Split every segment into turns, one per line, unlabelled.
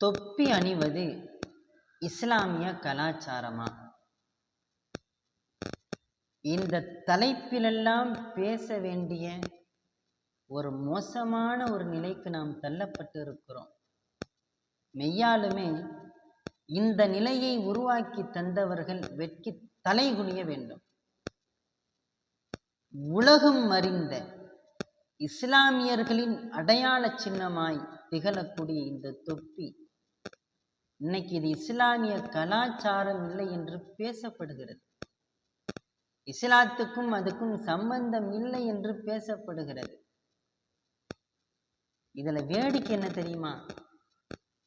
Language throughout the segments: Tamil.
தொப்பி அணிவது இஸ்லாமிய கலாச்சாரமா? இந்த தலைப்பிலெல்லாம் பேச வேண்டிய ஒரு மோசமான ஒரு நிலைக்கு நாம் தள்ளப்பட்டு இருக்கிறோம். மெய்யாலுமே இந்த நிலையை உருவாக்கி தந்தவர்கள் வெட்கி தலைகுனிய வேண்டும். உலகம் அறிந்த இஸ்லாமியர்களின் அடையாள சின்னமாய் திகழக்கூடிய இந்த தொப்பி இன்னைக்கு இது இஸ்லாமிய கலாச்சாரம் இல்லை என்று பேசப்படுகிறது. இஸ்லாத்துக்கும் அதுக்கும் சம்பந்தம் இல்லை என்று பேசப்படுகிறது. இதுல வேடிக்கை என்ன தெரியுமா?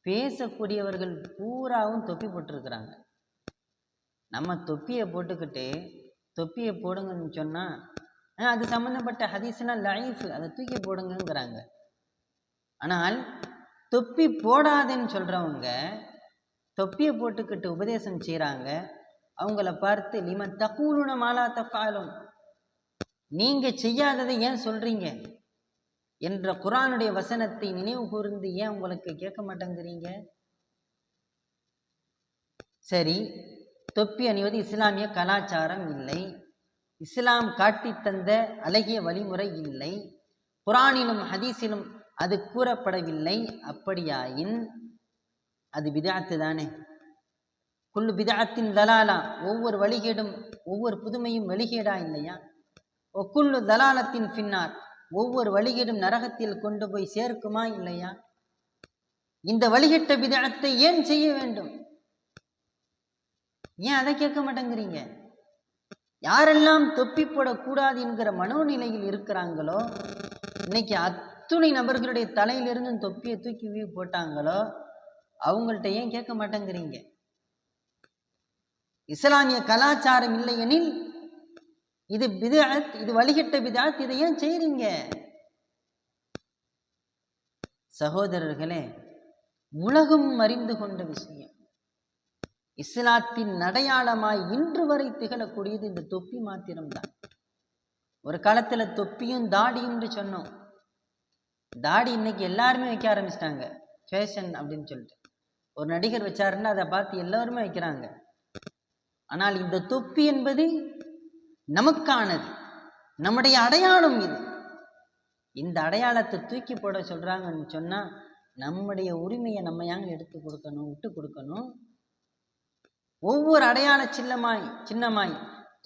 பேசக்கூடியவர்கள் பூராவும் தொப்பி போட்டிருக்கிறாங்க. நம்ம தொப்பியை போட்டுக்கிட்டு தொப்பியை போடுங்கன்னு சொன்னா அது சம்பந்தப்பட்ட ஹதீஸ்னா லைஃப், அதை தூக்கி போடுங்கிறாங்க. ஆனால் தொப்பி போடாதேன்னு சொல்றவங்க தொப்பியை போட்டுக்கிட்டு உபதேசம் செய்யறாங்க. அவங்கள பார்த்து லிம தகூலுன மாலா தஃபாலும், நீங்க செய்யாததை ஏன் சொல்றீங்க என்ற குர்ஆனுடைய வசனத்தை நினைவு கூர்ந்து ஏன் உங்களுக்கு கேட்க மாட்டேங்கிறீங்க? சரி, தொப்பி அணிவது இஸ்லாமிய கலாச்சாரம் இல்லை, இஸ்லாம் காட்டி தந்த அழகிய வழிமுறை இல்லை, குர்ஆனிலும் ஹதீஸிலும் அது கூறப்படவில்லை. அப்படியாயின் அது பிதஅத்து தானே? குல்லு பிதஅத்தின் தலாலா, ஒவ்வொரு வழிகேடும் ஒவ்வொரு புதுமையும் வழிகேடா இல்லையா? ஒக்குல்லு தலாலத்தின் பின்னார், ஒவ்வொரு வழிகேடும் நரகத்தில் கொண்டு போய் சேர்க்குமா இல்லையா? இந்த வழிகேட்ட பிதஅத்தை ஏன் செய்ய வேண்டும்? ஏன் அதை கேட்க மாட்டேங்கிறீங்க? யாரெல்லாம் தொப்பி போடக்கூடாது என்கிற மனோநிலையில் இருக்கிறாங்களோ, இன்னைக்கு அத்துணை நபர்களுடைய தலையிலிருந்து தொப்பியை தூக்கி போட்டாங்களோ, அவங்கள்ட்ட ஏன் கேட்க மாட்டேங்கிறீங்க? இஸ்லாமிய கலாச்சாரம் இல்லை எனில் இது பிதஅத், இது வழிகட்ட பிதஅத், இதை ஏன் செய்றீங்க? சகோதரர்களே, உலகம் அறிந்து கொண்ட விஷயம், இஸ்லாத்தின் அடையாளமாய் இன்று வரை திகழக்கூடியது இந்த தொப்பி மாத்திரம்தான். ஒரு காலத்துல தொப்பியும் தாடியும் என்று சொன்னோம். தாடி இன்னைக்கு எல்லாருமே வைக்க ஆரம்பிச்சிட்டாங்க, ஃபேஷன் அப்படின்னு சொல்லிட்டு. ஒரு நடிகர் வச்சாருன்னா அதை பார்த்து எல்லாருமே வைக்கிறாங்க. ஆனால் இந்த தொப்பி என்பது நமக்கானது, நம்முடைய அடையாளம். இது இந்த அடையாளத்தை தூக்கி போட சொல்றாங்கன்னு சொன்னா நம்முடைய உரிமையை நம்ம ஏங்க எடுத்து கொடுக்கணும், விட்டு கொடுக்கணும்? ஒவ்வொரு அடையாள சின்னமாய்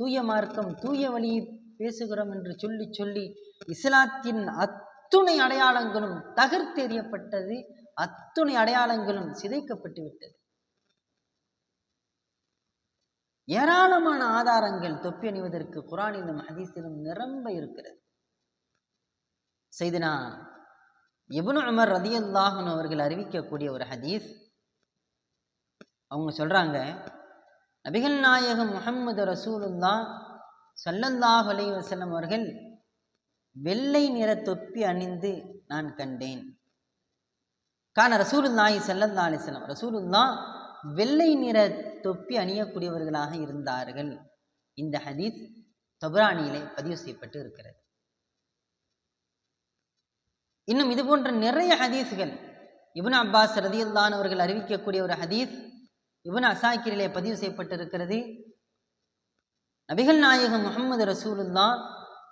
தூய மார்க்கம், தூய வழியை பேசுகிறோம் என்று சொல்லி சொல்லி இஸ்லாத்தின் அத்துணை அடையாளங்களும் தகர்த்தெறியப்பட்டது, அத்துணை அடையாளங்களும் சிதைக்கப்பட்டு விட்டது. ஏராளமான ஆதாரங்கள் தொப்பி அணிவதற்கு குர்ஆனிலும் ஹதீஸிலும் நிரம்ப இருக்கிறது. சையதுனா இப்னு உமர் ரலியல்லாஹு அன்ஹு அவர்கள் அறிவிக்கக்கூடிய ஒரு ஹதீஸ். அவங்க சொல்றாங்க, நபிகள் நாயகம் முஹம்மது ரசூலுல்லாஹ் ஸல்லல்லாஹு அலைஹி வஸல்லம் அவர்கள் வெள்ளை நிற தொப்பி அணிந்து நான் கண்டேன். கான ரசூலுல்லாஹி ஸல்லல்லாஹு அலைஹி வஸல்லம், ரசூலுல்லாஹ் வெள்ளை நிற தொப்பி அணியக்கூடியவர்களாக இருந்தார்கள். இந்த ஹதீஸ் தபரானியிலே பதிவு செய்யப்பட்டு இருக்கிறது. இன்னும் இது போன்ற நிறைய ஹதீஸ்கள், இப்னு அப்பாஸ் ரலியல்லாஹு அன்ஹு அவர்கள் அறிவிக்கக்கூடிய ஒரு ஹதீஸ் இப்னு அசாக்கிரிலே பதிவு செய்யப்பட்டிருக்கிறது. நபிகள் நாயகம் முஹம்மது ரசூலுல்லாஹ்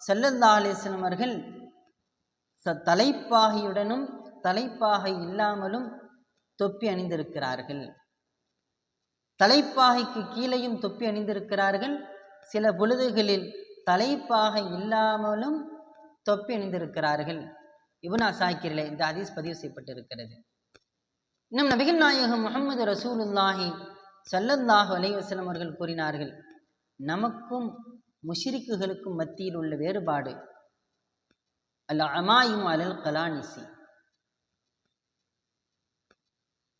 ஸல்லல்லாஹு அலைஹி வஸல்லம் அவர்கள் தலைப்பாகையுடனும் தலைப்பாகை இல்லாமலும் தொப்பி அணிந்திருக்கிறார்கள். தலைப்பாகைக்கு கீழையும் தொப்பி அணிந்திருக்கிறார்கள். சில பொழுதுகளில் தலைப்பாகை இல்லாமலும் தொப்பி அணிந்திருக்கிறார்கள். இப்னு அசாக்கிரிலே இந்த ஹதீஸ் பதிவு செய்யப்பட்டிருக்கிறது. இன்னும் நபிகள் நாயகம் முஹம்மது ரசூலுல்லாஹி ஸல்லல்லாஹு அலைஹி வஸல்லம் அவர்கள் கூறினார்கள், நமக்கும் முஷ்ரிக்குகளுக்கும் மத்தியில் உள்ள வேறுபாடு அல் அமாயிமு அலல் கலானிசி,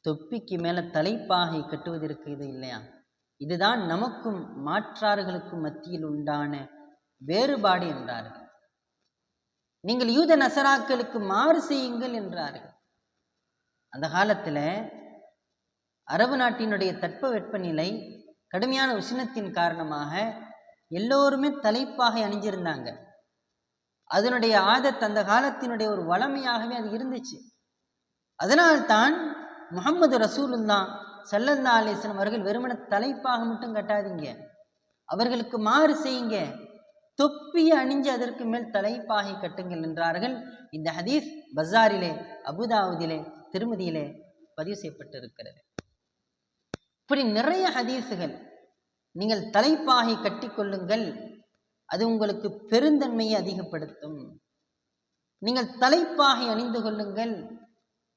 தொப்பிக்கு மேல தலைப்பாகை கட்டுவதற்கு இது இல்லையா, இதுதான் நமக்கும் மாற்றார்களுக்கும் மத்தியில் உண்டான வேறுபாடு என்றார்கள். நீங்கள் யூத நசராக்களுக்கு மாறு செய்யுங்கள் என்றார்கள். அந்த காலத்துல அரபு நாட்டினுடைய தட்பவெப்பநிலை கடுமையான உஷ்ணத்தின் காரணமாக எல்லோருமே தலைப்பாகை அணிஞ்சிருந்தாங்க. அதனுடைய ஆதத் அந்த காலத்தினுடைய ஒரு வளமையாகவே அது இருந்துச்சு. அதனால்தான் முஹம்மது ரசூலுல்லாஹ் ஸல்லல்லாஹு அலைஹி வஸல்லம் அவர்கள் வெறுமன தலைப்பாக மட்டும் கட்டாதீங்க, அவர்களுக்கு மாறு செய்யுங்க, தொப்பியை அணிஞ்சு அதற்கு மேல் தலைப்பாகை கட்டுங்கள் என்றார்கள். இந்த ஹதீஸ் பஸாரிலே, அபுதாவுதிலே, திருமதியிலே பதிவு செய்யப்பட்டிருக்கிறது. இப்படி நிறைய ஹதீஸுகள். நீங்கள் தலைப்பாகை கட்டிக்கொள்ளுங்கள், அது உங்களுக்கு பெருந்தன்மையை அதிகப்படுத்தும். நீங்கள் தலைப்பாகை அணிந்து கொள்ளுங்கள்,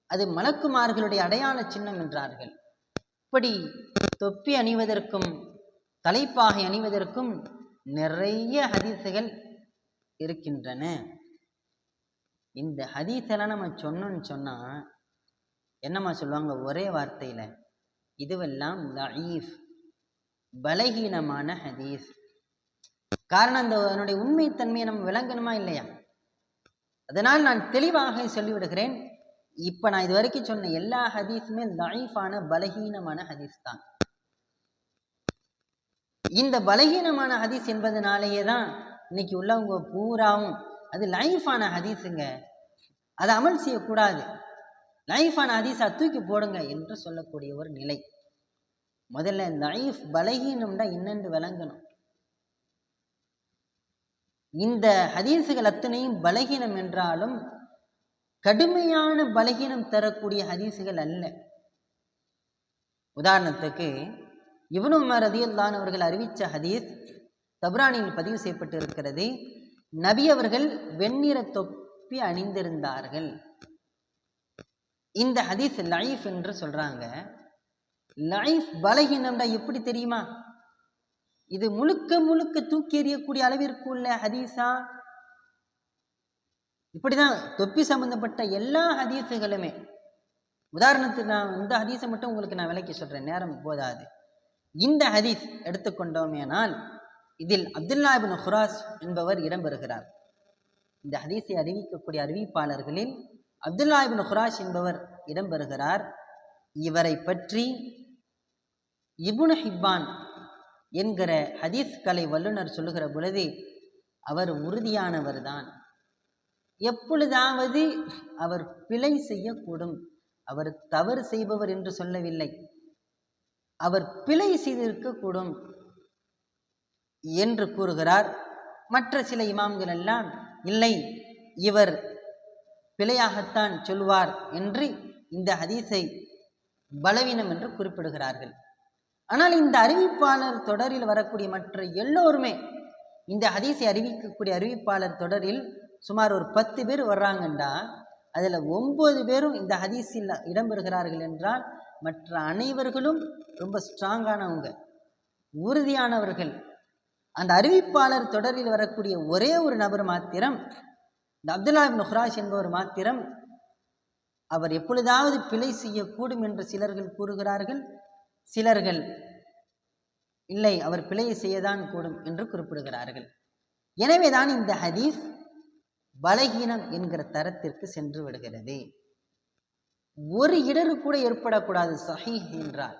அது மலக்குமார்களுடைய அடையாள சின்னம் என்றார்கள். இப்படி தொப்பி அணிவதற்கும் தலைப்பாகை அணிவதற்கும் நிறைய ஹதீஸுகள் இருக்கின்றன. இந்த ஹதீஸெல்லாம் நம்ம சொன்னோன்னு சொன்னா என்னம்மா சொல்லுவாங்க? ஒரே வார்த்தையில, இதுவெல்லாம் லஈஃப், பலகீனமான ஹதீஸ். காரணம், அதனுடைய உண்மைத்தன்மையை நம்ம விளங்கணுமா இல்லையா? அதனால் நான் தெளிவாக சொல்லிவிடுகிறேன். இப்ப நான் இது வரைக்கும் சொன்ன எல்லா ஹதீஸுமே லஈஃபான பலகீனமான ஹதீஸ் தான். இந்த பலகீனமான ஹதீஸ் என்பதனாலேயே தான் இன்னைக்கு உள்ளவங்க பூராவும் அது லைஃபான ஹதீஸுங்க, அதை அமல் செய்யக்கூடாது, லைஃபான ஹதீஸா தூக்கி போடுங்க என்று சொல்லக்கூடிய ஒரு நிலை. முதல்ல லைஃப் பலகீனம்னா என்னென்று விளங்கணும். இந்த ஹதீஸுகள் அத்தனையும் பலகீனம் என்றாலும் கடுமையான பலகீனம் தரக்கூடிய ஹதீஸுகள் அல்ல. உதாரணத்துக்கு இப்னு உமர் ரலியல்லாஹு அன்ஹு அவர்கள் அறிவித்த ஹதீஸ் தப்ரானியில் பதிவு செய்யப்பட்டு இருக்கிறது. நபி அவர்கள் வெண்ணிற தொப்பி அணிந்திருந்தார்கள். இந்த ஹதீஸ் லைஃப் என்று சொல்றாங்க. லைஃப் பலகீனம்டா எப்படி தெரியுமா? இது முழுக்க முழுக்க தூக்கி எறியக்கூடிய அளவிற்கு உள்ள ஹதீஸா? இப்படிதான் தொப்பி சம்பந்தப்பட்ட எல்லா ஹதீஸுகளுமே. உதாரணத்துக்கு நான் இந்த ஹதீஸை மட்டும் உங்களுக்கு நான் விளக்கி சொல்றேன், நேரம் போதாது. இந்த ஹதீஸ் எடுத்துக்கொண்டோமேனால் இதில் அப்துல்லா இப்னு ஹுராஸ் என்பவர் இடம்பெறுகிறார். இந்த ஹதீஸை அறிவிக்கக்கூடிய அறிவிப்பாளர்களில் அப்துல்லா இப்னு ஹுராஸ் என்பவர் இடம்பெறுகிறார். இவரை பற்றி இப்னு ஹிப்பான் என்கிற ஹதீஸ் கலை வல்லுநர் சொல்லுகிற பொழுது அவர் உறுதியானவர் தான். எப்பொழுதாவது அவர் பிழை செய்யக்கூடும், அவர் தவறு செய்பவர் என்று சொல்லவில்லை, அவர் பிழை செய்திருக்கக்கூடும் என்று கூறுகிறார். மற்ற சில இமாம்கள் எல்லாம் இல்லை, இவர் பிழையாகத்தான் சொல்வார் என்று இந்த ஹதீஸை பலவீனம் என்று குறிப்பிடுகிறார்கள். ஆனால் இந்த அறிவிப்பாளர் தொடரில் வரக்கூடிய மற்ற எல்லோருமே, இந்த ஹதீஸை அறிவிக்கக்கூடிய அறிவிப்பாளர் தொடரில் சுமார் ஒரு 10 பேர் வர்றாங்கண்டா அதில் 9 பேரும் இந்த ஹதீஸில் இடம்பெறுகிறார்கள் என்றால் மற்ற அனைவர்களும் ரொம்ப ஸ்ட்ராங்கானவங்க, உறுதியானவர்கள். அந்த அறிவிப்பாளர் தொடரில் வரக்கூடிய ஒரே ஒரு நபர் மாத்திரம், இந்த அப்துல்லா இப்னு ஹுராஸ் என்பவர் மாத்திரம், அவர் எப்பொழுதாவது பிழை செய்யக்கூடும் என்று சிலர்கள் கூறுகிறார்கள், சிலர்கள் இல்லை அவர் பிழை செய்யதான் கூடும் என்று குறிப்பிடுகிறார்கள். எனவேதான் இந்த ஹதீஸ் பலகீனம் என்கிற தரத்திற்கு சென்று விடுகிறது. ஒரு இடரு கூட ஏற்படக்கூடாது சஹீஹ் என்றால்.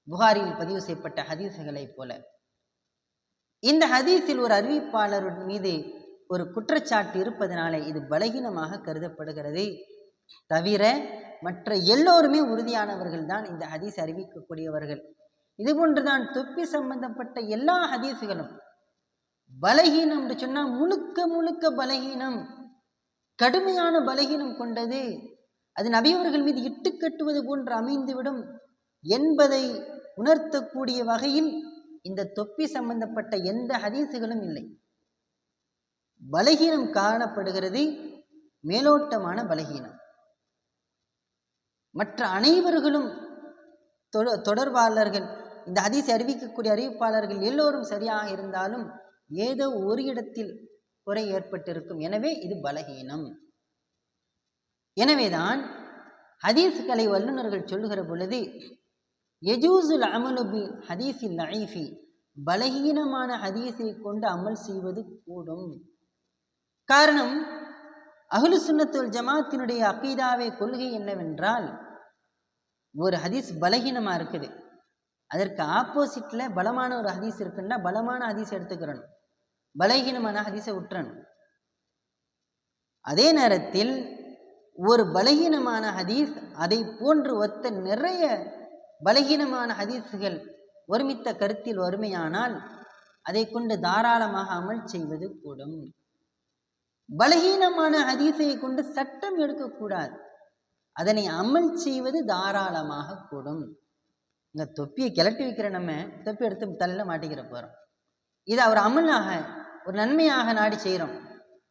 புகாரியில் பதிவு செய்யப்பட்ட ஹதீஸுகளை போல இந்த ஹதீஸில் ஒரு அறிவிப்பாளர் மீது ஒரு குற்றச்சாட்டு இருப்பதனாலே இது பலகீனமாக கருதப்படுகிறது. தவிர மற்ற எல்லோருமே உறுதியானவர்கள் தான் இந்த ஹதீஸ் அறிவிக்கக்கூடியவர்கள். இதுபோன்றுதான் தொப்பி சம்பந்தப்பட்ட எல்லா ஹதீஸுகளும் பலகீனம் என்று சொன்னால் முழுக்க முழுக்க பலகீனம், கடுமையான பலகீனம் கொண்டது, அது நபியவர்கள் மீது இட்டு கட்டுவது போன்று அமைந்துவிடும் என்பதை உணர்த்தக்கூடிய வகையில் இந்த தொப்பி சம்பந்தப்பட்ட எந்த ஹதீஸுகளும் இல்லை. பலகீனம் காணப்படுகிறது, மேலோட்டமான பலகீனம். மற்ற அனைவர்களும் தொடர்பாளர்கள், இந்த ஹதீஸை அறிவிக்கக்கூடிய அறிவிப்பாளர்கள் எல்லோரும் சரியாக இருந்தாலும் ஏதோ ஒரு இடத்தில் குறை ஏற்பட்டிருக்கும். எனவே இது பலகீனம். எனவேதான் ஹதீஸ்களை வல்லுநர்கள் சொல்லுகிற பொழுது யஜூசுல் அமலு பி ஹதீஸில் லஈஃபி, பலகீனமான ஹதீஸை கொண்டு அமல் செய்வது கூடும். காரணம், அஹ்லு சுன்னத் வல் ஜமாத்தினுடைய அகீதாவே கொள்கை என்னவென்றால், ஒரு ஹதீஸ் பலகீனமா இருக்குது, அதற்கு ஆப்போசிட்ல பலமான ஒரு ஹதீஸ் இருக்குன்னா பலமான ஹதீஸ் எடுத்துக்கிறணும், பலகீனமான ஹதீஸை விட்டுறணும். அதே நேரத்தில் ஒரு பலகீனமான ஹதீஸ் அதை போன்று ஒத்த நிறைய பலகீனமான ஹதீஸுகள் ஒருமித்த கருத்தில் வறுமையானால் அதை கொண்டு தாராளமாக அமல் செய்வது கூடும். பலகீனமான ஹதீஸை கொண்டு சட்டம் எடுக்கக்கூடாது, அதனை அமல் செய்வது தாராளமாக கூடும். இந்த தொப்பியை கிளட்டி வைக்கிற நம்ம தொப்பி எடுத்து தலையில மாட்டிக்கிற போறோம். இது ஒரு அமலாக ஒரு நன்மையாக நாடி செய்கிறோம்,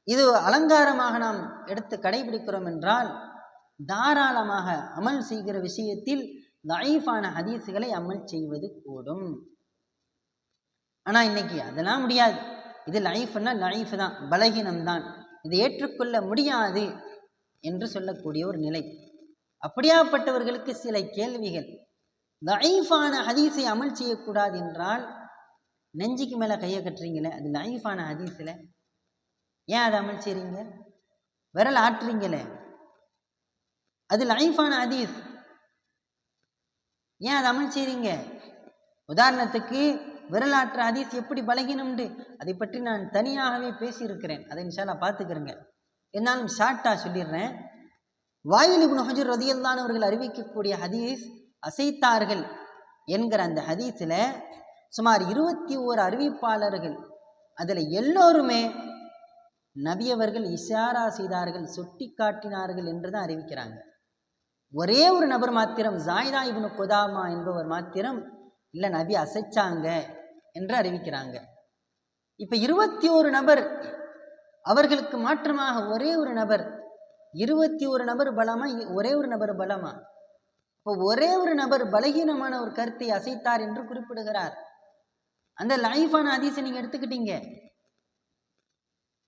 இது அலங்காரமாக நாம் எடுத்து கடைபிடிக்கிறோம் என்றால் தாராளமாக அமல் செய்கிற விஷயத்தில் லைஃபான ஹதீஸுகளை அமல் செய்வது கூடும். ஆனா இன்னைக்கு அதெல்லாம் முடியாது, இது லைஃப்னா லைஃப் தான், பலகீனம் தான், இதை ஏற்றுக்கொள்ள முடியாது என்று சொல்லக்கூடிய ஒரு நிலை. அப்படியாப்பட்டவர்களுக்கு சில கேள்விகள். லைஃபான ஹதீஸை அமல் செய்யக்கூடாது என்றால் நெஞ்சுக்கு மேல கையை கட்டுறீங்களே, அது லைஃபான ஹதீஸ்ல ஏன் அதை அமல் செய்றீங்க? விரல் ஆட்டுறீங்களே, அது லைஃபான ஹதீஸ், ஏன் அதை அமல் செய்றீங்க? உதாரணத்துக்கு விரலாற்ற ஹதீஸ் எப்படி பலகீனம்ண்டு அதை பற்றி நான் தனியாகவே பேசியிருக்கிறேன், அதை இன்ஷா அல்லாஹ் பார்த்துக்கிறேங்க. என்னாலும் ஷார்ட்டா சொல்லிடுறேன். வாயில் இப்னு ஹுஜர் ரலியல்லாஹு அன்ஹு அவர்கள் அறிவிக்கக்கூடிய ஹதீஸ் அசைத்தார்கள் என்கிற அந்த ஹதீஸில் சுமார் 21 அறிவிப்பாளர்கள், அதில் எல்லோருமே நபியவர்கள் இஷாரா செய்தார்கள், சுட்டி காட்டினார்கள் என்று தான் அறிவிக்கிறாங்க. ஒரே ஒரு நபர் மாத்திரம், ஜாயிதா இப்னு குதாமா என்பவர் மாத்திரம் இல்லை நபி அசைச்சாங்க என்று அறிவிக்கிறாங்க. இப்ப 21 நபர், அவர்களுக்கு மாற்றமாக ஒரே ஒரு நபர், 21 நபர் பலமா, ஒரே ஒரு நபர் பலமா? இப்போ ஒரே ஒரு நபர் பலகீனமான ஒரு கருத்தை அசைத்தார் என்று குறிப்பிடுகிறார். அந்த லைஃபான ஹதீஸை நீங்க எடுத்துக்கிட்டீங்க.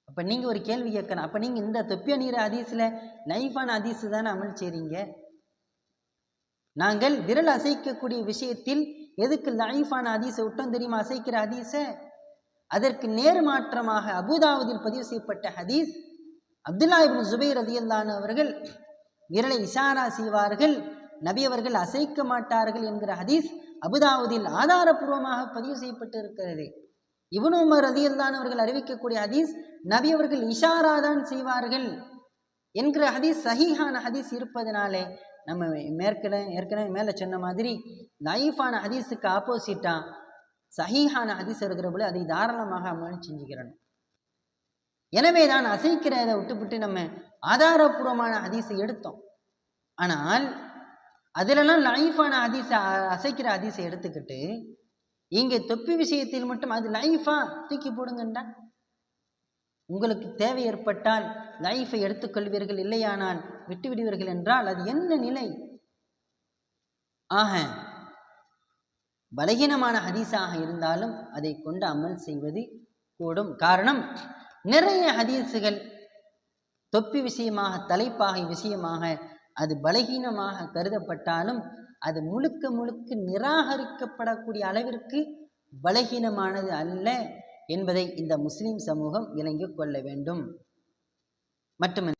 அப்ப நீங்க ஒரு கேள்வி கேட்கலாம், அப்ப நீங்க இந்த தொப்பி அணிகிற ஹதீஸ்ல லைஃபான ஹதீஸ் தானே அமல் செய்றீங்க? நாங்கள் விரல் அசைக்கக்கூடிய விஷயத்தில் எதுக்கு லைஃபான ஹதீஸை விட்டோம் தெரியுமா? அசைக்கிற ஹதீஸை. அதற்கு நேர்மாற்றமாக அபூதாவுதில் பதிவு செய்யப்பட்ட ஹதீஸ், அப்துல்லா இப்னு ஜுபைர் ரலியல்லாஹு அன்ஹு அவர்கள் விரலை இஷாரா செய்வார்கள், நபி அவர்கள் அசைக்க மாட்டார்கள் என்கிற ஹதீஸ் அபூதாவுதில் ஆதாரபூர்வமாக பதிவு செய்யப்பட்டு இருக்கிறது. இப்னு உமர் ரலியல்லாஹு அன்ஹு அவர்கள் அறிவிக்கக்கூடிய ஹதீஸ், நபி அவர்கள் இஷாரா தான் செய்வார்கள் என்கிற ஹதீஸ் சஹீஹான ஹதீஸ் இருப்பதனாலே நம்ம ஏற்கனவே மேலே சொன்ன மாதிரி லைஃபான ஹதீஸுக்கு ஆப்போசிட்டா சஹீஹான ஹதீஸ் இருக்கிற போல அதை தாராளமாக அமல் செஞ்சுக்கிறணும். எனவே தான் அசைக்கிறதை விட்டுவிட்டு நம்ம ஆதாரபூர்வமான ஹதீஸை எடுத்தோம். ஆனால் அதிலெல்லாம் லைஃபான ஹதீஸை, அசைக்கிற ஹதீஸை எடுத்துக்கிட்டு இங்கே தொப்பி விஷயத்தில் மட்டும் அது லைஃபா தூக்கி போடுங்கண்டா. உங்களுக்கு தேவை ஏற்பட்டால் லைஃபை எடுத்துக்கொள்வீர்கள், இல்லையானால் விட்டு விடுவீர்கள் என்றால் அது என்ன நிலை? ஆக பலகீனமான ஹதீஸாக இருந்தாலும் அதை கொண்டு அமல் செய்வது கூடும். காரணம், நிறைய ஹதீஸுகள் தொப்பி விஷயமாக, தலைப்பாகை விஷயமாக அது பலகீனமாக கருதப்பட்டாலும் அது முழுக்க முழுக்க நிராகரிக்கப்படக்கூடிய அளவிற்கு பலகீனமானது அல்ல என்பதை இந்த முஸ்லிம் சமூகம் விளங்கிக் கொள்ள வேண்டும். மட்டுமல்ல,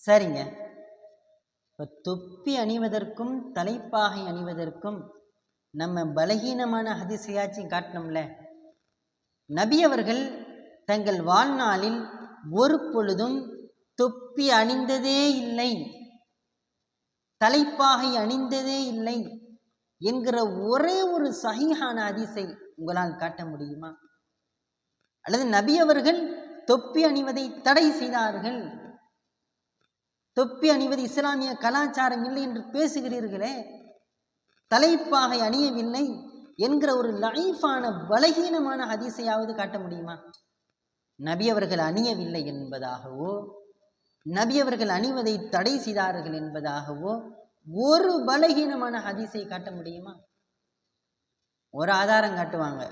சரிங்க, இப்போ தொப்பி அணிவதற்கும் தலைப்பாகை அணிவதற்கும் நம்ம பலகீனமான ஹதீஸையாச்சும் காட்டணும்ல. நபி அவர்கள் தங்கள் வாழ்நாளில் ஒரு பொழுதும் தொப்பி அணிந்ததே இல்லை, தலைப்பாகை அணிந்ததே இல்லை என்கிற ஒரே ஒரு சஹீஹான ஹதீஸை உங்களால் காட்ட முடியுமா? அல்லது நபி அவர்கள் தொப்பி அணிவதை தடை செய்தார்கள், தொப்பி அணிவது இஸ்லாமிய கலாச்சாரம் இல்லை என்று பேசுகிறீர்களே, தலைப்பாகை அணியவில்லை என்கிற ஒரு லைஃபான பலகீனமான ஹதீஸையாவது காட்ட முடியுமா? நபி அவர்கள் அணியவில்லை என்பதாகவோ, நபி அவர்கள் அணிவதை தடை செய்தார்கள் என்பதாகவோ ஒரு பலகீனமான ஹதீஸை காட்ட முடியுமா? ஒரு ஆதாரம் காட்டுவாங்க,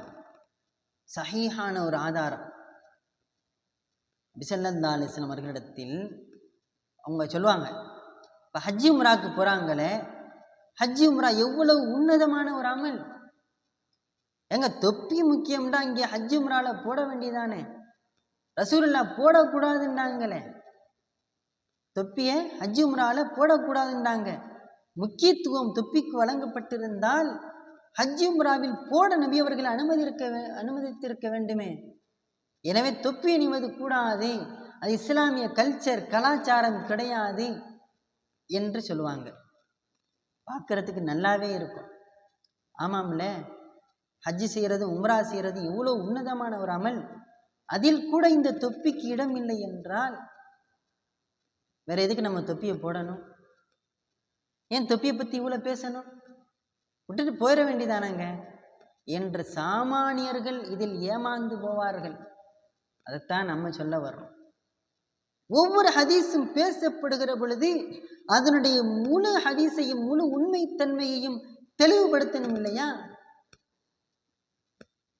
சஹீஹான ஒரு ஆதாரம். நபி ஸல்லல்லாஹு அலைஹி வஸல்லம் அவர்களிடத்தில் அவங்க சொல்லுவாங்க, இப்போ ஹஜ்ஜி உம்ராக்கு போகிறாங்களே, ஹஜ்ஜி உம்ரா எவ்வளவு உன்னதமான ஒரு அமல். எங்க தொப்பி முக்கியம்டா, இங்கே ஹஜ்ஜி உம்ரால போட வேண்டியதானே, ரசூலுல்லாஹ் போடக்கூடாதுன்றாங்களே, தொப்பியை ஹஜ்ஜி உம்ரால போடக்கூடாதுன்றாங்க. முக்கியத்துவம் தொப்பிக்கு வழங்கப்பட்டிருந்தால் ஹஜ்ஜி உம்ராவில் போட நபி அவர்கள் அனுமதித்திருக்க வேண்டுமே. எனவே தொப்பி அணிவது கூடாது, அது இஸ்லாமிய கல்ச்சர், கலாச்சாரம் கிடையாது என்று சொல்லுவாங்க. பார்க்கறதுக்கு நல்லாவே இருக்கும். ஆமாம்ல, ஹஜ்ஜி செய்கிறது, உம்ரா செய்கிறது எவ்வளோ உன்னதமான ஒரு அமல். அதில் கூட இந்த தொப்பிக்கு இடம் இல்லை என்றால் வேற எதுக்கு நம்ம தொப்பியை போடணும்? ஏன் தொப்பியை பற்றி இவ்வளோ பேசணும்? விட்டுட்டு போயிட வேண்டியதானாங்க என்று சாமானியர்கள் இதில் ஏமாந்து போவார்கள். அதைத்தான் நம்ம சொல்ல வர்றோம். ஒவ்வொரு ஹதீஸும் பேசப்படுகிற பொழுது அதனுடைய முழு ஹதீஸையும் முழு உண்மைத்தன்மையையும் தெளிவுபடுத்தணும் இல்லையா?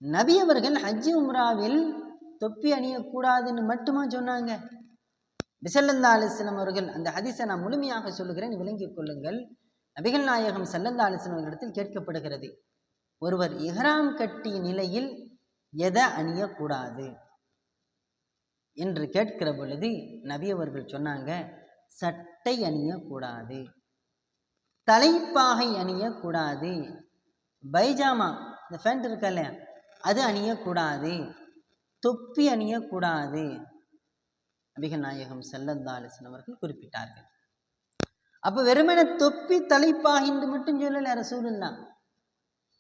நபி அவர்கள் ஹஜ் உம்ராவில் தொப்பி அணியக்கூடாதுன்னு மட்டுமா சொன்னாங்க? ஸல்லல்லாஹு அலைஹி வஸல்லம் அவர்கள், அந்த ஹதீஸை நான் முழுமையாக சொல்லுகிறேன், விளங்கிக் கொள்ளுங்கள். நபிகள் நாயகம் ஸல்லல்லாஹு அலைஹி வஸல்லம் அவர்களிடத்தில் கேட்கப்படுகிறது, ஒருவர் இஹ்ராம் கட்டிய நிலையில் எதை அணியக்கூடாது என்று கேட்கிற பொழுது நபி அவர்கள் சொன்னாங்க, சட்டை அணியக்கூடாது, தலைப்பாகை அணியக்கூடாது, பைஜாமா இந்த ஃபேண்ட் இருக்கா இல்லையா அது அணியக்கூடாது, தொப்பி அணியக்கூடாது. நபிகள் நாயகம் ஸல்லல்லாஹு அலைஹி வஸல்லம் அவர்கள் குறிப்பிட்டார்கள். அப்போ வெறுமனே தொப்பி தலைப்பாகை என்று மட்டும் சொல்லல ரசூலுல்லாஹ்.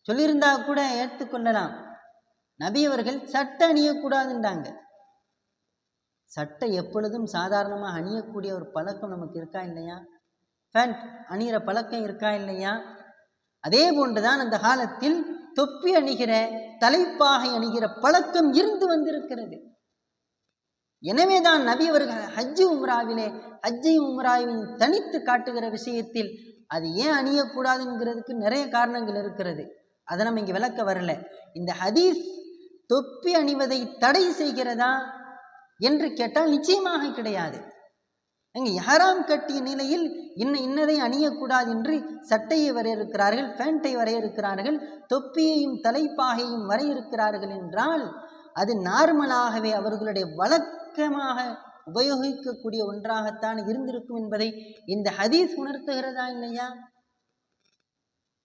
சொல்லியிருந்தா கூட ஏற்றுக்கொள்ளலாம். நபி அவர்கள் சட்டை அணியக்கூடாதுன்றாங்க. சட்டை எப்பொழுதும் சாதாரணமாக அணியக்கூடிய ஒரு பழக்கம் நமக்கு இருக்கா இல்லையா? பேண்ட் அணிகிற பழக்கம் இருக்கா இல்லையா? அதே போன்றுதான் அந்த காலத்தில் தொப்பி அணிகிற, தலைப்பாகை அணிகிற பழக்கம் இருந்து வந்திருக்கிறது. எனவேதான் நபி அவர்கள் ஹஜ்ஜி உம்ராவிலே ஹஜ்ஜி உம்ராவின் தனித்து காட்டுகிற விஷயத்தில் அது ஏன் அணியக்கூடாதுங்கிறதுக்கு நிறைய காரணங்கள் இருக்கிறது. அதை நம்ம இங்கே விளக்க வரல. இந்த ஹதீஸ் தொப்பி அணிவதை தடை செய்கிறதா என்று கேட்டால் நிச்சயமாக கிடையாது. அங்கே இஹ்ராம் கட்டிய நிலையில் இன்னதை அணியக்கூடாது என்று சட்டையை வரையறுக்கிறார்கள், பேண்டை வரையறுக்கிறார்கள், தொப்பியையும் தலைப்பாகையும் வரையறுக்கிறார்கள் என்றால் அது நார்மலாகவே அவர்களுடைய வழக்கமாக உபயோகிக்கக்கூடிய ஒன்றாகத்தான் இருந்திருக்கும் என்பதை இந்த ஹதீஸ் உணர்த்துகிறதா இல்லையா?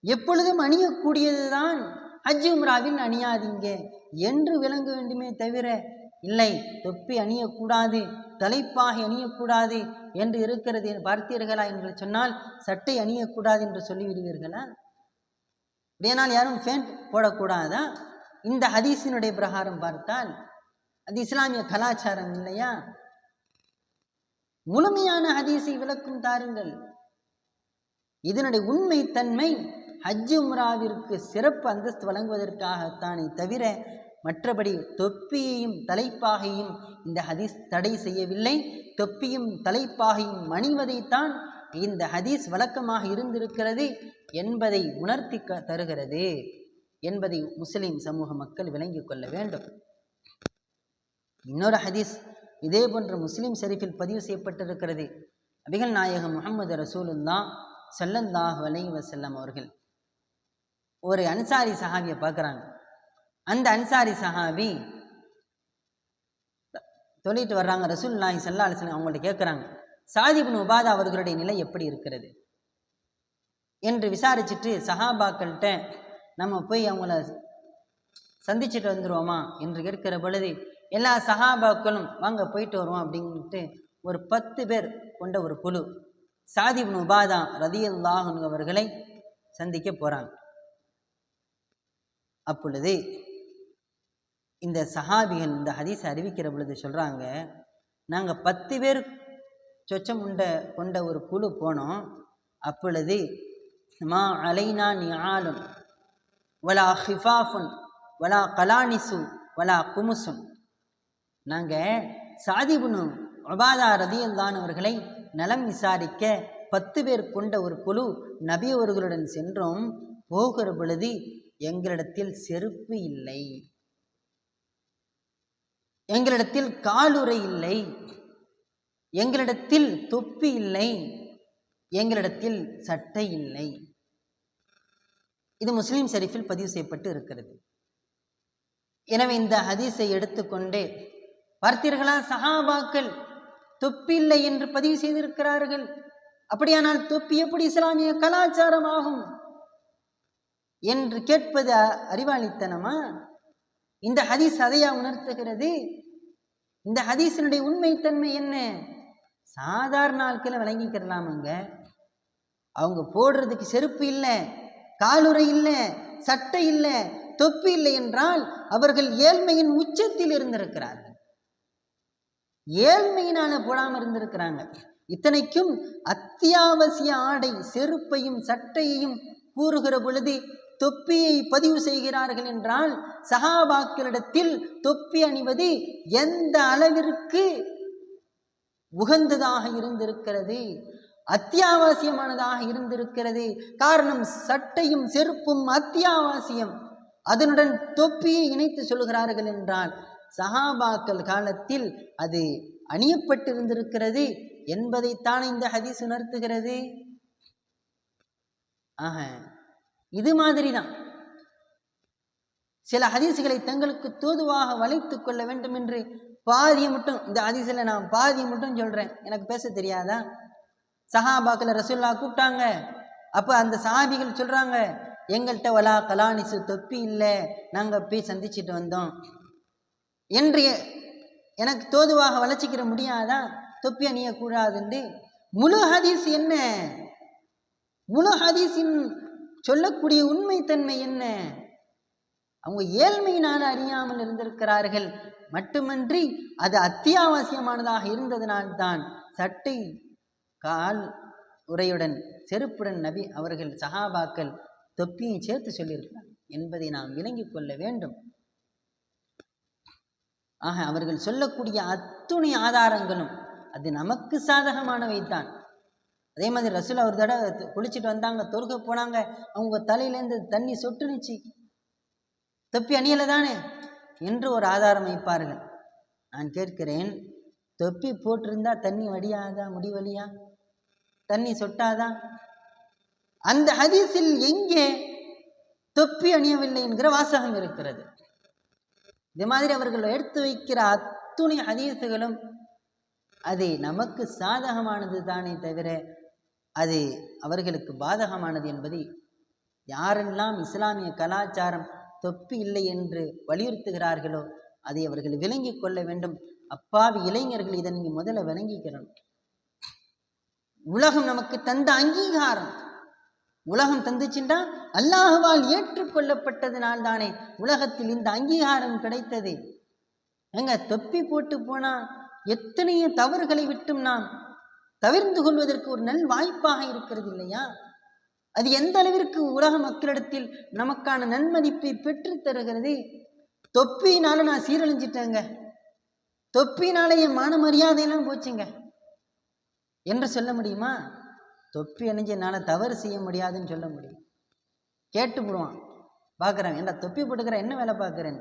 எப்பொழுதும் அணியக்கூடியதுதான் ஹஜ் உம்ராவில் அணியாதீங்க என்று விளங்க வேண்டுமே தவிர, இல்லை தொப்பி அணியக்கூடாது, தலைப்பாகை அணியக்கூடாது என்று இருக்கிறது பார்த்தீர்களா என்று சொன்னால் சட்டை அணியக்கூடாது என்று சொல்லிவிடுவீர்களா? அப்படியானால் யாரும் ஃபேண்ட் போடக்கூடாதா? இந்த ஹதீஸினுடைய பிரகாரம் பார்த்தால் அது இஸ்லாமிய கலாச்சாரம் இல்லையா? முழுமையான ஹதீஸை விளக்கும் தாருங்கள். இதனுடைய உண்மை தன்மை ஹஜ் உம்ராவிற்கு சிறப்பு அந்தஸ்து வழங்குவதற்காகத்தானே தவிர மற்றபடி தொப்பியையும் தலைப்பாகையும் இந்த ஹதீஸ் தடை செய்யவில்லை. தொப்பியும் தலைப்பாகையும் அணிவதைத்தான் இந்த ஹதீஸ் வழக்கமாக இருந்திருக்கிறது என்பதை உணர்த்தி தருகிறது என்பதை முஸ்லிம் சமூக மக்கள் விளங்கிக் கொள்ள வேண்டும். இன்னொரு ஹதீஸ் இதே போன்ற முஸ்லிம் ஷரீஃபில் பதிவு செய்யப்பட்டிருக்கிறது. நபிகள் நாயகம் முஹம்மது ரசூலுல்லாஹ் ஸல்லல்லாஹு அலைஹி வஸல்லம் அவர்கள் ஒரு அன்சாரி சஹாபியை பார்க்குறாங்க. அந்த அன்சாரி சஹாபி சொல்லிட்டு வர்றாங்க. ரசூலுல்லாஹி ஸல்லல்லாஹு அலைஹி வஸல்லம் அவங்கள்ட்ட கேட்குறாங்க, சாத் இப்னு உபாதா அவர்களுடைய நிலை எப்படி இருக்கிறது என்று விசாரிச்சுட்டு, சஹாபாக்கள்கிட்ட நம்ம போய் அவங்கள சந்திச்சுட்டு வந்துடுவோமா என்று கேட்கிற பொழுது எல்லா சஹாபாக்களும் வாங்க போயிட்டு வருவோம் அப்படின்ட்டு ஒரு 10 பேர் கொண்ட ஒரு குழு சாத் இப்னு உபாதா ரலியல்லாஹு அன்ஹு அவர்களை சந்திக்க போகிறாங்க. அப்பொழுது இந்த சஹாபிகள் இந்த ஹதீஸை அறிவிக்கிற பொழுது சொல்கிறாங்க, நாங்கள் 10 பேர் சொச்சம் கொண்ட ஒரு குழு போனோம். அப்பொழுது மா அலைனா நிஆலுன் வலா ஹிஃபாஃபுன் வலா கலானிசு வலா குமுசுன். நாங்கள் சாத் இப்னு உபாதா ரலியல்லாஹு அன்ஹு அவர்களை நலம் விசாரிக்க 10 பேர் கொண்ட ஒரு குழு நபி அவர்களுடன் சென்றோம். போகிற பொழுது எங்களிடத்தில் செருப்பு இல்லை, எங்களிடத்தில் காலுறை இல்லை, எங்களிடத்தில் தொப்பி இல்லை, எங்களிடத்தில் சட்டை இல்லை. இது முஸ்லிம் ஷரீஃபில் பதிவு செய்யப்பட்டு இருக்கிறது. எனவே இந்த ஹதீஸை எடுத்துக்கொண்டே பார்த்தீர்களா, சஹாபாக்கள் தொப்பி இல்லை என்று பதிவு செய்திருக்கிறார்கள். அப்படியானால் தொப்பி எப்படி இஸ்லாமிய கலாச்சாரமாகும் என்று கேட்பது அறிவாளித்தனமா? இந்த ஹதீஸ் அதையா உணர்த்துகிறது? இந்த ஹதீஸினுடைய உண்மைத்தன்மை என்ன? சாதாரண ஆட்களை விளங்கிக்கிறலாமுங்க. அவங்க போடுறதுக்கு செருப்பு இல்லை, காலுறை இல்லை, சட்டை இல்லை, தொப்பி இல்லை என்றால் அவர்கள் ஏழ்மையின் உச்சத்தில் இருந்திருக்கிறார்கள். ஏழ்மையினால போடாம இருந்திருக்கிறாங்க. இத்தனைக்கும் அத்தியாவசிய ஆடை செருப்பையும் சட்டையையும் கூறுகிற பொழுது தொப்பியை பதிவு செய்கிறார்கள் என்றால் சஹாபாக்களிடத்தில் தொப்பி அணிவது எந்த அளவிற்கு உகந்ததாக இருந்திருக்கிறது, அத்தியாவசியமானதாக இருந்திருக்கிறது. காரணம், சட்டையும் செருப்பும் அத்தியாவசியம். அதனுடன் தொப்பியை இணைத்து சொல்கிறார்கள் என்றால் சஹாபாக்கள் காலத்தில் அது அணியப்பட்டிருந்திருக்கிறது என்பதைத்தான் இந்த ஹதீஸ் உணர்த்துகிறது. ஆக இது மாதிரிதான் சில ஹதீஸ்களை தங்களுக்கு தோதுவாக வளைத்துக் கொள்ள வேண்டும் என்று பாதியை மட்டும், இந்த ஹதீஸ்ல நான் பாதியை மட்டும் சொல்றேன், எனக்கு பேச தெரியாதா? சஹாபாக்களை ரசூலுல்லாஹ் கூப்பிட்டாங்க. அப்ப அந்த சஹாபிகள் சொல்றாங்க, எங்கள்கிட்ட வலா கலானிசு தொப்பி இல்லை, நாங்கள் போய் சந்திச்சுட்டு வந்தோம் என்று எனக்கு தோதுவாக வளர்ச்சிக்கிற முடியாதா? தொப்பி அணியக்கூடாதுன்னு முழு ஹதீஸ் என்ன? முழு ஹதீஸின் சொல்லக்கூடிய உண்மைத்தன்மை என்ன? அவங்க ஏழ்மையினால் அறியாமல் இருந்திருக்கிறார்கள் மட்டுமன்றி அது அத்தியாவசியமானதாக இருந்ததனால்தான் சட்டை கால் உரையுடன் செருப்புடன் நபி அவர்கள் சஹாபாக்கள் தொப்பியை சேர்த்து சொல்லியிருக்கிறார் என்பதை நாம் விளங்கிக் கொள்ள வேண்டும். ஆக அவர்கள் சொல்லக்கூடிய அத்துணை ஆதாரங்களும் அது நமக்கு சாதகமானவைத்தான். அதே மாதிரி ரசூல் ஒரு தடவை குளிச்சுட்டு வந்தாங்க, தொழுக போனாங்க, அவங்க தலையிலேருந்து தண்ணி சொட்டுனுச்சு, தொப்பி அணியலை தானே என்று ஒரு ஆதாரம் வைப்பார்கள். நான் கேட்கிறேன், தொப்பி போட்டிருந்தா தண்ணி வடியாதா? முடி வலியா? தண்ணி சொட்டாதா? அந்த ஹதீஸில் எங்கே தொப்பி அணியவில்லை என்கிற வாசகம் இருக்கிறது? இது மாதிரி அவர்கள் எடுத்து வைக்கிற அத்துணை ஹதீஸுகளும் அது நமக்கு சாதகமானது தானே தவிர அது அவர்களுக்கு பாதகமானது என்பதை யாரெல்லாம் இஸ்லாமிய கலாச்சாரம் தொப்பி இல்லை என்று வலியுறுத்துகிறார்களோ அதை அவர்கள் விளங்கி கொள்ள வேண்டும். அப்பாவி இளைஞர்கள் இதை நீங்க முதல்ல விளங்கிக்கிறணும். உலகம் நமக்கு தந்த அங்கீகாரம், உலகம் தந்துச்சுண்டா அல்லாஹ்வால் ஏற்றுக்கொள்ளப்பட்டதுனால் தானே உலகத்தில் இந்த அங்கீகாரம் கிடைத்தது. எங்க தொப்பி போட்டு போனா எத்தனையோ தவறுகளை விட்டும் நாம் தவிர்ந்து கொள்வதற்கு ஒரு நல் வாய்ப்பாக இருக்கிறது இல்லையா? அது எந்த அளவிற்கு உலக மக்களிடத்தில் நமக்கான நன்மதிப்பை பெற்று தருகிறது. தொப்பினால நான் சீரழிஞ்சிட்டேங்க, தொப்பினால என் மான மரியாதையெல்லாம் போச்சுங்க என்று சொல்ல முடியுமா? தொப்பி அணிஞ்சு என்னால் தவறு செய்ய முடியாதுன்னு சொல்ல முடியும்? கேட்டு விடுவான், பார்க்குறேன் என்ன தொப்பி போட்டுக்கிற, என்ன வேலை பார்க்குறேன்.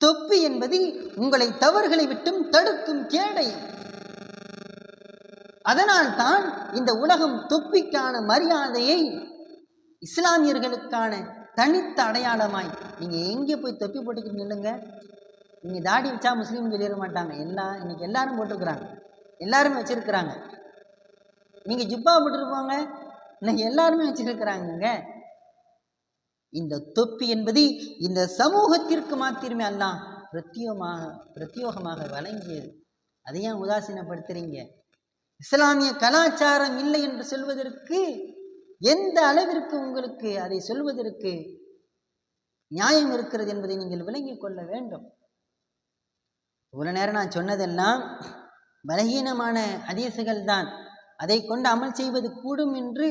தொப்பி என்பது உங்களை தவறுகளை விட்டும் தடுக்கும் கேடை. அதனால் தான் இந்த உலகம் தொப்பிக்கான மரியாதையை இஸ்லாமியர்களுக்கான தனித்த அடையாளமாய், நீங்க எங்கே போய் தொப்பி போட்டுக்கிட்டு நில்லுங்க, நீங்க தாடி வச்சா முஸ்லீம் வெளியேற மாட்டாங்க, இன்னைக்கு எல்லாரும் போட்டுக்கிறாங்க, எல்லாருமே வச்சிருக்கிறாங்க. நீங்க ஜிப்பா போட்டுருப்பாங்க, இன்னைக்கு எல்லாருமே வச்சிருக்கிறாங்க. இந்த தொப்பி என்பது இந்த சமூகத்திற்கு மாத்திரமே அல்லாஹ் பிரத்யோகமாக வழங்கியது. அதையும் உதாசீனப்படுத்துறீங்க? இஸ்லாமிய கலாச்சாரம் இல்லை என்று சொல்வதற்கு எந்த அளவிற்கு உங்களுக்கு அதை சொல்வதற்கு நியாயம் இருக்கிறது என்பதை நீங்கள் விளங்கிக் கொள்ள வேண்டும். இவ்வளவு நேரம் நான் சொன்னதெல்லாம் பலகீனமான ஹதீசுகள் தான். அதை கொண்டு அமல் செய்வது கூடும் என்று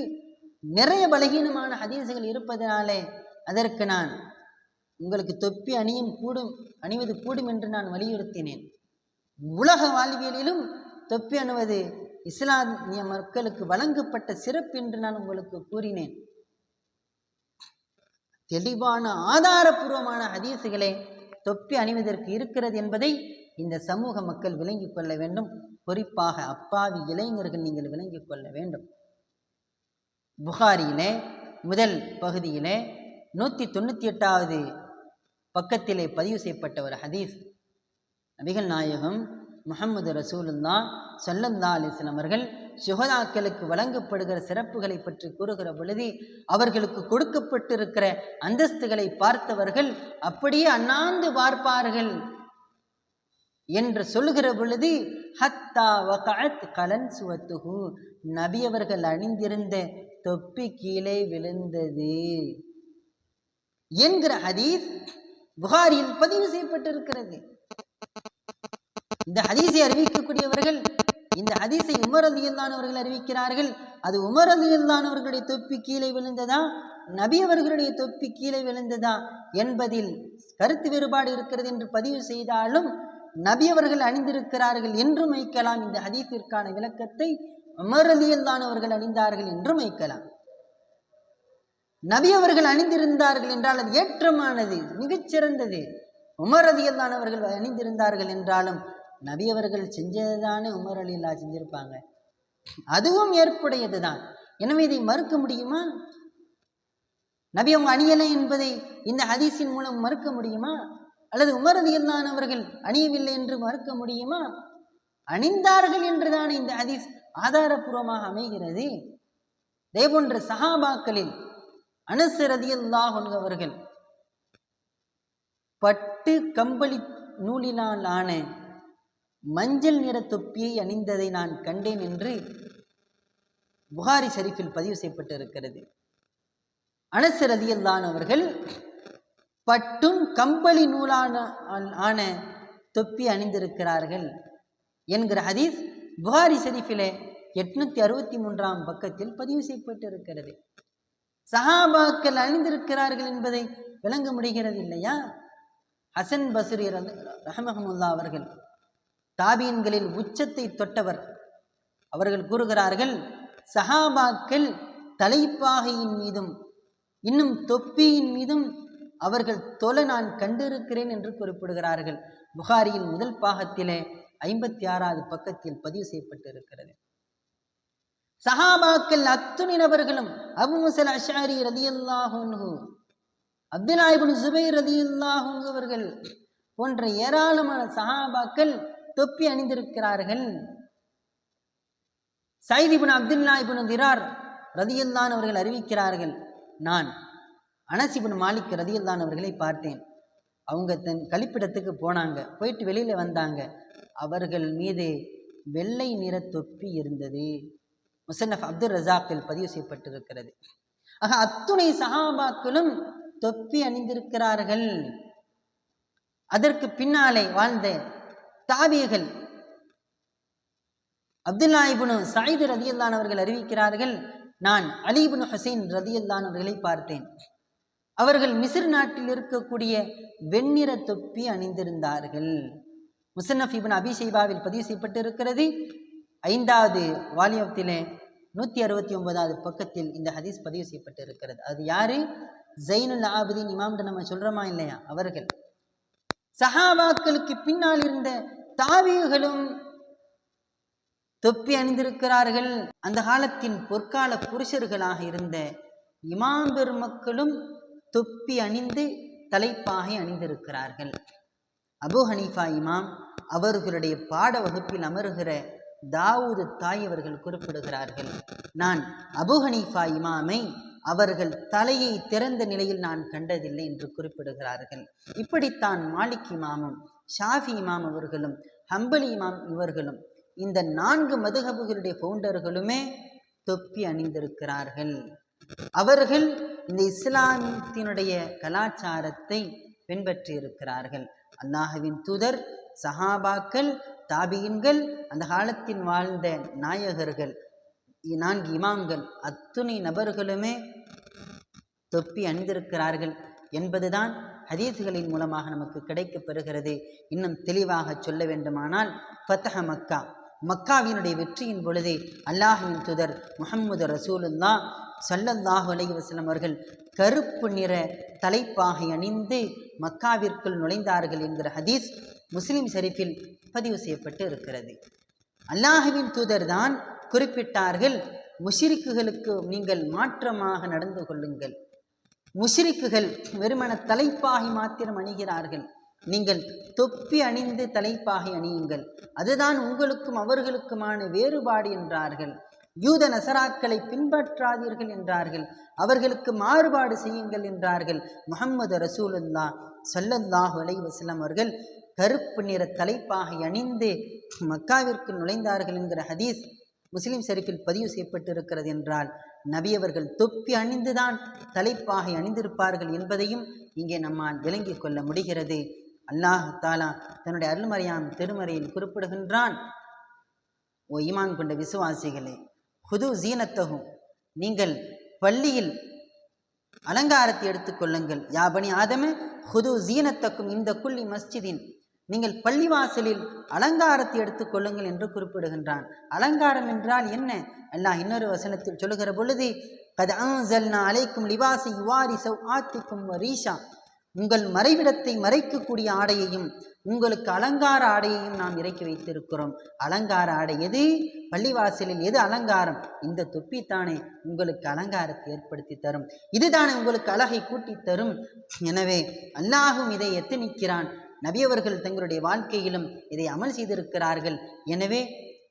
நிறைய பலகீனமான ஹதீசுகள் இருப்பதனாலே அதற்கு நான் உங்களுக்கு தொப்பி அணிவது கூடும் என்று நான் வலியுறுத்தினேன். உலக வாழ்வியலிலும் தொப்பி அணிவது இஸ்லாமிய மக்களுக்கு வழங்கப்பட்ட சிறப்பு என்று நான் உங்களுக்கு கூறினேன். தெளிவான ஆதாரபூர்வமான ஹதீசுகளே தொப்பி அணிவதற்கு இருக்கிறது என்பதை இந்த சமூக மக்கள் விளங்கிக் கொள்ள வேண்டும். குறிப்பாக அப்பாவி இளைஞர்கள் நீங்கள் விளங்கிக் கொள்ள வேண்டும். புகாரியிலே முதல் பகுதியிலே 198வது பக்கத்திலே பதிவு செய்யப்பட்ட ஒரு ஹதீஸ், நபிகள் நாயகம் முஹம்மது ரசூலுல்லாஹ் ஸல்லல்லாஹு அலைஹி வஸல்லம் அவர்கள் சுஹதாக்களுக்கு வழங்கப்படுகிற சிறப்புகளை பற்றி கூறுகிற பொழுது அவர்களுக்கு கொடுக்கப்பட்டிருக்கிற அந்தஸ்துகளை பார்த்தவர்கள் அப்படியே அண்ணாந்து பார்ப்பார்கள். என்று சொல்லுகிற பொழுது ஹத்தா வகஅத் கலன்சுவத்துஹு, நபி அவர்கள் அணிந்திருந்த தொப்பி கீழே விழுந்தது என்கிற ஹதீஸ் புகாரியில் பதிவு செய்யப்பட்டிருக்கிறது. இந்த ஹதீஸை அறிவிக்கக்கூடியவர்கள், இந்த ஹதீஸை உமர் ரலியல்லாஹு அவர்கள் அறிவிக்கிறார்கள். அது உமர் ரலியல்லாஹு அவர்களுடைய தொப்பி கீழே விழுந்ததா, நபி அவர்களுடைய தொப்பி கீழே விழுந்ததா என்பதில் கருத்து வேறுபாடு இருக்கிறது என்று பதிவு செய்தாலும் நபி அவர்கள் அணிந்திருக்கிறார்கள் என்றும் வைக்கலாம். இந்த ஹதீஸிற்கான விளக்கத்தை உமர் ரலியல்லாஹு அவர்கள் அணிந்தார்கள் என்றும் வைக்கலாம். நபி அவர்கள் அணிந்திருந்தார்கள் என்றால் அது ஏற்றமானது, மிகச்சிறந்தது. உமர் ரலியல்லாஹு அவர்கள் அணிந்திருந்தார்கள் என்றாலும் நபி அவர்கள் செஞ்சதுதானே உமர் ரலியல்லாஹு செஞ்சிருப்பாங்க, அதுவும் ஏற்புடையதுதான். எனவே இதை மறுக்க முடியுமா? நபி அவங்க அணியலை என்பதை இந்த ஹதீஸின் மூலம் மறுக்க முடியுமா? அல்லது உமர் ரலியல்லாஹு அவர்கள் அணியவில்லை என்று மறுக்க முடியுமா? அணிந்தார்கள் என்றுதான் இந்த ஹதீஸ் ஆதாரபூர்வமாக அமைகிறது. இதேபோன்ற சஹாபாக்களில் அனஸ் ரலியல்லாஹு அன்ஹு அவர்கள் பட்டு கம்பளி நூலினால் ஆன மஞ்சள் நிற தொப்பியை அணிந்ததை நான் கண்டேன் என்று புகாரி ஷரீஃபில் பதிவு செய்யப்பட்டிருக்கிறது. அனஸ் ரலியல்லாஹு அவர்கள் பட்டும் கம்பளி நூலான ஆன தொப்பி அணிந்திருக்கிறார்கள் என்கிற ஹதீஸ் புகாரி ஷரீஃபிலே 863 பக்கத்தில் பதிவு செய்யப்பட்டிருக்கிறது. சஹாபாக்கள் அணிந்திருக்கிறார்கள் என்பதை விளங்க முடிகிறது இல்லையா? ஹசன் பஸ்ரி ரஹ்மஹுல்லாஹ் அவர்கள் தாபீன்களில் உச்சத்தை தொட்டவர். அவர்கள் கூறுகிறார்கள், சஹாபாக்கள் தலைப்பாகையின் மீதும் இன்னும் தொப்பியின் மீதும் அவர்கள் தொலை நான் கண்டிருக்கிறேன் என்று குறிப்பிடுகிறார்கள். புகாரியின் முதல் பாகத்திலே 56வது பக்கத்தில் பதிவு செய்யப்பட்டிருக்கிறது. சஹாபாக்கள் அத்துணை நபர்களும், அபு மூஸா அஷ்அரி ரலியல்லாஹு அன்ஹு, அப்துல்லாஹ் இப்னு ஸுபைர் ரலியல்லாஹு அன்ஹு அவர்கள் போன்ற ஏராளமான சஹாபாக்கள் தொப்பி அணிந்திருக்கிறார்கள். ஸைத் இப்னு அப்துல்லாஹ் இப்னு திரார் ரலியல்லாஹு அவர்கள் அறிவிக்கிறார்கள், நான் அனஸ் இப்னு மாலிக் ரலியல்லாஹு அவர்களை பார்த்தேன். அவங்க தன் கழிப்பிடத்துக்கு போனாங்க, போயிட்டு வெளியில வந்தாங்க. அவர்கள் மீது வெள்ளை நிற தொப்பி இருந்தது. முஸன்னஃப் அப்துர் ரஸாக்கில் பதிவு செய்யப்பட்டிருக்கிறது. ஆக அத்துணை சஹாபாக்களும் தொப்பி அணிந்திருக்கிறார்கள். அதற்கு பின்னாலே வாழ்ந்த தாபிகள் அப்துல்லாஹ் இப்னு ஸஈத் ரலியல்லாஹு அவர்கள் அறிவிக்கிறார்கள், நான் அலி இப்னு ஹுசைன் ரலியல்லாஹு அவர்களை பார்த்தேன். அவர்கள் மிஸ்ர் நாட்டில் இருக்கக்கூடிய வெண்ணிற தொப்பி அணிந்திருந்தார்கள். முஸன்னஃப் இப்னு அபி ஷைபாவில் பதிவு செய்யப்பட்டிருக்கிறது. 5வது வால்யத்திலே 169வது பக்கத்தில் இந்த ஹதீஸ் பதிவு செய்யப்பட்டிருக்கிறது. அது யாரு? ஜைனுல் ஆபிதீன் இமாம் நம்ம சொல்றோமா இல்லையா? அவர்கள். சஹாபாக்களுக்கு பின்னால் இருந்த தாபிகளும் தொப்பி அணிந்திருக்கிறார்கள். அந்த காலத்தின் பொற்கால புருஷர்களாக இருந்த இமாம் பெருமக்களும் தொப்பி அணிந்து தலைப்பாகை அணிந்திருக்கிறார்கள். அபு ஹனீஃபா இமாம் அவர்களுடைய பாட வகுப்பில் அமருகிற தாவூது தாய் அவர்கள் குறிப்பிடுகிறார்கள், நான் அபு ஹனீஃபா இமாமை அவர்கள் தலையை திறந்த நிலையில் நான் கண்டதில்லை என்று குறிப்பிடுகிறார்கள். இப்படித்தான் மாலிக் இமாமும் ஷாஃபி இமாம் அவர்களும் ஹம்பலி இமாம் இவர்களும் இந்த 4 மதுஹபுகளுடைய ஃபவுண்டர்களுமே தொப்பி அணிந்திருக்கிறார்கள். அவர்கள் இந்த இஸ்லாத்தினுடைய கலாச்சாரத்தை பின்பற்றி இருக்கிறார்கள். அல்லாஹ்வின் தூதர், சஹாபாக்கள், தாபியின்கள், அந்த காலத்தில் வாழ்ந்த நாயகர்கள், 4 இமாம்கள், அத்துணை நபர்களுமே தொப்பி அணிந்திருக்கிறார்கள் என்பதுதான் ஹதீஸ்களின் மூலமாக நமக்கு கிடைக்கப் பெறுகிறது. இன்னும் தெளிவாக சொல்ல வேண்டுமானால், ஃபத்ஹ மக்கா, மக்காவினுடைய வெற்றியின் பொழுது அல்லாஹ்வின் தூதர் முஹம்மது ரசூலுல்லாஹ் ஸல்லல்லாஹு அலைஹி வஸல்லம் அவர்கள் கருப்பு நிற தலைப்பாகை அணிந்து மக்காவிற்குள் நுழைந்தார்கள் என்கிற ஹதீஸ் முஸ்லிம் ஷரீஃபில் பதிவு செய்யப்பட்டு இருக்கிறது. அல்லாஹ்வின் தூதர் தான் குறிப்பிட்டார்கள், முஷ்ரிக்குகளுக்கு நீங்கள் மாற்றமாக நடந்து கொள்ளுங்கள். முஷ்ரிக்குகள் வெறுமன தலைப்பாகை மாத்திரம் அணிகிறார்கள், நீங்கள் தொப்பி அணிந்து தலைப்பாகை அணியுங்கள், அதுதான் உங்களுக்கும் அவர்களுக்குமான வேறுபாடு என்றார்கள். யூத நசராக்களை பின்பற்றாதீர்கள் என்றார்கள், அவர்களுக்கு மாறுபாடு செய்யுங்கள் என்றார்கள். முஹம்மது ரசூலுல்லாஹ் ஸல்லல்லாஹு அலைஹி வஸல்லம் அவர்கள் கருப்பு நிற தலைப்பாகை அணிந்து மக்காவிற்கு நுழைந்தார்கள் என்கிற ஹதீஸ் முஸ்லிம் ஷரீஃபில் பதிவு செய்யப்பட்டிருக்கிறது என்றால் நபி அவர்கள் தொப்பி அணிந்துதான் தலைப்பாகை அணிந்திருப்பார்கள் என்பதையும் இங்கே நம்மால் விளங்கிக் கொள்ள முடிகிறது. அல்லாஹ் தாலா தன்னுடைய அருள்மறையாம் திருமறையில் குறிப்பிடுகின்றான், ஓ ஈமான் கொண்ட விசுவாசிகளே, ஹுது ஜீனத்தகும், நீங்கள் பள்ளியில் அலங்காரத்தை எடுத்துக்கொள்ளுங்கள். யாபனி ஆதம ஹுது ஜீனத்தக்கும் இந்த குல்லி மஸ்ஜிதின், நீங்கள் பள்ளிவாசலில் அலங்காரத்தை எடுத்துக்கொள்ளுங்கள் என்று குறிப்பிடுகின்றான். அலங்காரம் என்றால் என்ன? அல்லாஹ் இன்னொரு வசனத்தில் சொல்லுகிற பொழுது, கத் அன்ஸல்னா அலைக்கும் லிபாஸை யுவாரி சவ்ஆத்திக்கும் வரீஷா, உங்கள் மறைவிடத்தை மறைக்கக்கூடிய ஆடையையும் உங்களுக்கு அலங்கார ஆடையையும் நாம் இறக்கி வைத்திருக்கிறோம். அலங்கார ஆடை எது? பள்ளிவாசலில் எது அலங்காரம்? இந்த தொப்பி தானே உங்களுக்கு அலங்காரத்தை ஏற்படுத்தி தரும், இதுதானே உங்களுக்கு அழகை கூட்டி தரும். எனவே அல்லாஹும் இதை எத்தனிக்கிறான். நபியவர்கள் தங்களுடைய வாழ்க்கையிலும் இதை அமல் செய்திருக்கிறார்கள். எனவே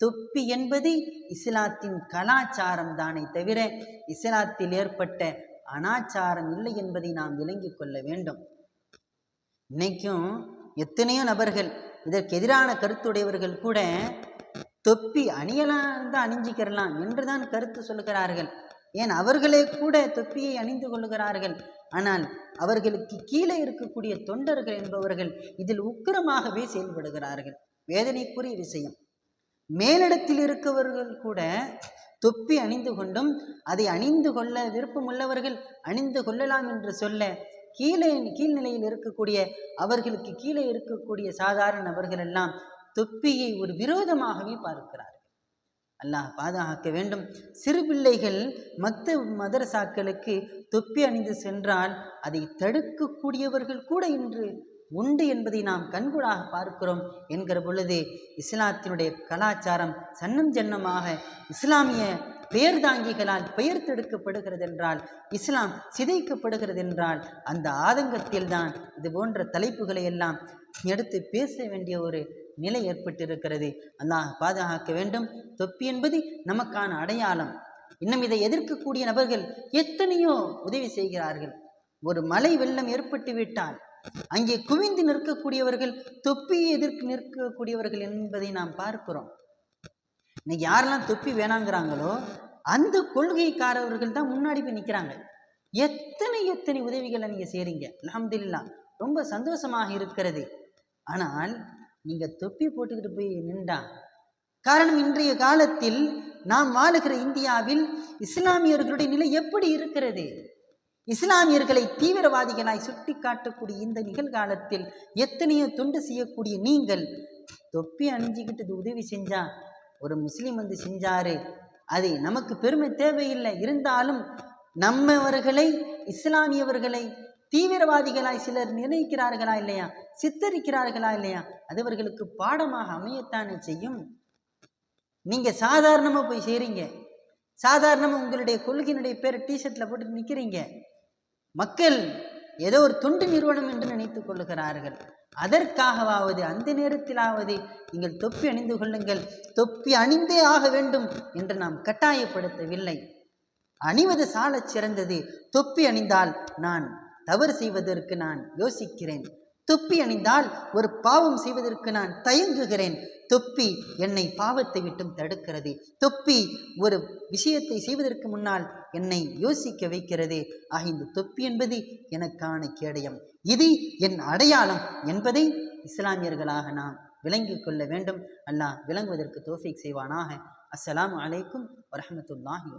தொப்பி என்பது இஸ்லாத்தின் கலாச்சாரம் தானே தவிர இஸ்லாத்தில் ஏற்பட்ட அனாச்சாரம் இல்லை என்பதை நாம் விளங்கி கொள்ள வேண்டும். இன்னைக்கும் எத்தனையோ நபர்கள் இதற்கு எதிரான கருத்துடையவர்கள் கூட தொப்பி அணியலாம் தான் அணிஞ்சிக்கிறலாம் என்றுதான் கருத்து சொல்லுகிறார்கள். ஏன் அவர்களே கூட தொப்பியை அணிந்து கொள்ளுகிறார்கள். ஆனால் அவர்களுக்கு கீழே இருக்கக்கூடிய தொண்டர்கள் என்பவர்கள் இதில் உக்கிரமாகவே செயல்படுகிறார்கள். வேதனைக்குரிய விஷயம். மேலிடத்தில் இருக்கவர்கள் கூட தொப்பி அணிந்து கொண்டும் அதை அணிந்து கொள்ள விருப்பமுள்ளவர்கள் அணிந்து கொள்ளலாம் என்று சொல்ல, கீழ்நிலையில் இருக்கக்கூடிய அவர்களுக்கு கீழே இருக்கக்கூடிய சாதாரண நபர்கள் எல்லாம் தொப்பியை ஒரு விரோதமாகவே பார்க்கிறார்கள். அல்லாஹ் பாதுகாக்க வேண்டும். சிறு பிள்ளைகள் மதரசாக்களுக்கு தொப்பி அணிந்து சென்றால் அதை தடுக்கக்கூடியவர்கள் கூட இன்று உண்டு என்பதை நாம் கண்கூடாக பார்க்கிறோம். என்கிற பொழுது இஸ்லாத்தினுடைய கலாச்சாரம் சன்னம் ஜன்னமாக இஸ்லாமிய பெயர்தாங்கிகளால் பெயர்த்தெடுக்கப்படுகிறது என்றால், இஸ்லாம் சிதைக்கப்படுகிறது என்றால், அந்த ஆதங்கத்தில் தான் இது போன்ற தலைப்புகளை எல்லாம் எடுத்து பேச வேண்டிய ஒரு நிலை ஏற்பட்டிருக்கிறது. அல்லாஹ் பாதுகாக்க வேண்டும். தொப்பி என்பது நமக்கான அடையாளம். இன்னும் இதை எதிர்க்கக்கூடிய நபர்கள் எத்தனையோ உதவி செய்கிறார்கள். ஒரு மழை வெள்ளம் ஏற்பட்டு விட்டால் அங்கே குவிந்து நிற்கக்கூடியவர்கள் தொப்பியை எதிர்த்து நிற்கக்கூடியவர்கள் என்பதை நாம் பார்க்கிறோம். இன்னைக்கு யாரெல்லாம் தொப்பி வேணாங்கிறாங்களோ அந்த கொள்கைக்காரவர்கள் தான் முன்னாடி போய் நிற்கிறாங்க. எத்தனை உதவிகளை நீங்க செய்றீங்க, அல்ஹம்துலில்லாஹ், ரொம்ப சந்தோஷமாக இருக்கிறது. ஆனால் நீங்க தொப்பி போட்டுக்கிட்டு போய் நின்றா, காரணம் இன்றைய காலத்தில் நாம் வாழுகிற இந்தியாவில் இஸ்லாமியர்களுடைய நிலை எப்படி இருக்கிறது? இஸ்லாமியர்களை தீவிரவாதிகளாய் சுட்டி காட்டக்கூடிய இந்த நிகழ்காலத்தில் எத்தனையோ தொண்டு செய்யக்கூடிய நீங்கள் தொப்பி அணிஞ்சிக்கிட்டு உதவி செஞ்சா, ஒரு முஸ்லீம் வந்து செஞ்சாரு, அது நமக்கு பெருமை தேவையில்லை. இருந்தாலும் நம்மவர்களை இஸ்லாமியவர்களை தீவிரவாதிகளாய் சிலர் நினைக்கிறார்களா இல்லையா, சித்தரிக்கிறார்களா இல்லையா, அது அவர்களுக்கு பாடமாக அமையத்தானே செய்யும். நீங்க சாதாரணமா போய் செய்றீங்க, சாதாரணமா உங்களுடைய கொள்கையினுடைய பேரை டிஷர்ட்ல போட்டு நிற்கிறீங்க. மக்கள் ஏதோ ஒரு தொண்டு நிறுவனம் என்று நினைத்துக் கொள்ளுகிறார்கள். அதற்காகவாவது அந்த நேரத்திலாவது நீங்கள் தொப்பி அணிந்து கொள்ளுங்கள், தொப்பி அணிந்தே ஆக வேண்டும் என்று நாம் கட்டாயப்படுத்தவில்லை. அணிவது சாலச் சிறந்தது. தொப்பி அணிந்தால் நான் தவறு செய்வதற்கு நான் யோசிக்கிறேன், தொப்பி அணிந்தால் ஒரு பாவம் செய்வதற்கு நான் தயங்குகிறேன், தொப்பி என்னை பாவத்தை விட்டும் தடுக்கிறது, தொப்பி ஒரு விஷயத்தை செய்வதற்கு முன்னால் என்னை யோசிக்க வைக்கிறது. ஆக இந்த தொப்பி என்பது எனக்கான கேடயம், இது என் அடையாளம் என்பதை இஸ்லாமியர்களாக நாம் விளங்கிக் கொள்ள வேண்டும். அல்லாஹ் விளங்குவதற்கு தௌஃபீக் செய்வானாக. அஸ்ஸலாமு அலைக்கும் வரஹ்மத்துல்லாஹி.